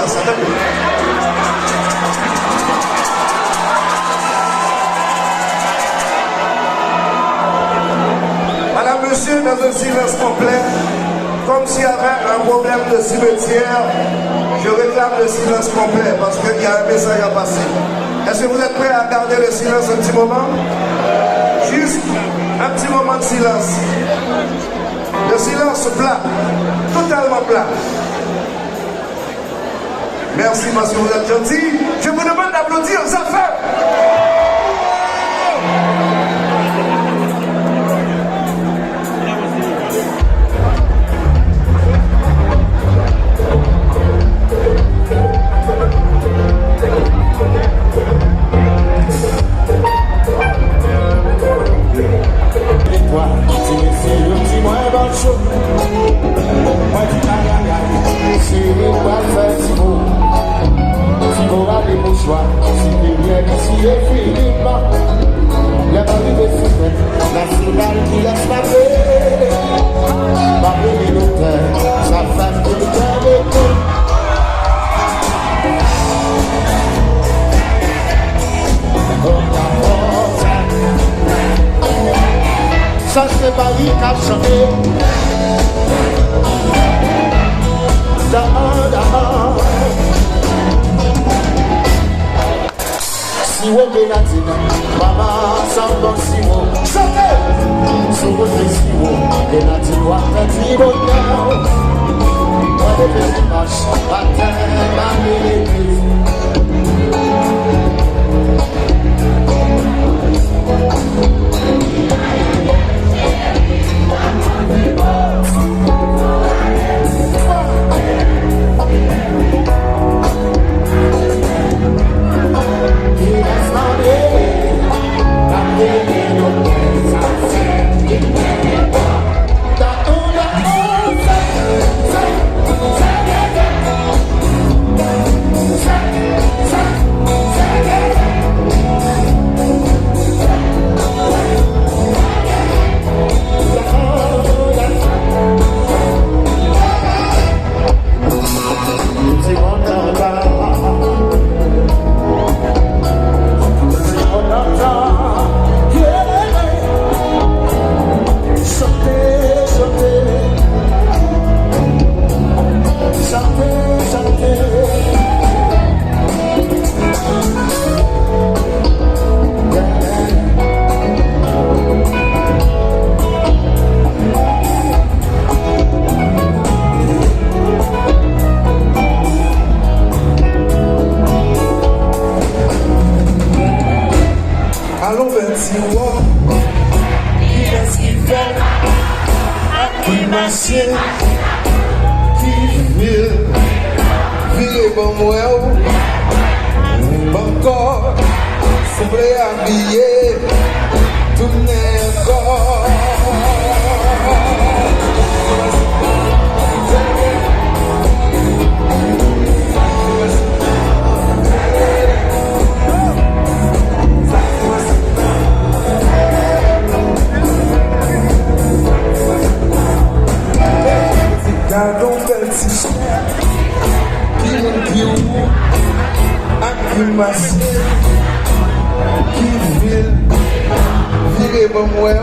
silence. Attendez. Madame, monsieur, dans un silence complet, comme s'il y avait un problème de cimetière, je réclame le silence complet parce qu'il y a un message à passer. Est-ce que vous êtes prêts à garder le silence un petit moment? Juste un petit moment de silence. Le silence plat, totalement plat. Merci, monsieur, vous êtes gentil. Je vous demande d'applaudir aux affaires. Ça c'est Paris qui a chanté. Si vous venez maman, sans bon si vous chantez. Si vous venez si vous venez doit être libre. Moi je fais une marche, à terre, à l'église. Allons vers Tiwa, qui est-ce qui fait, qui m'assied, qui vire bon moi, encore, semblé habillé, tout n'est encore. Gardons belle système qui nous guide à qui masse qui vire bon moi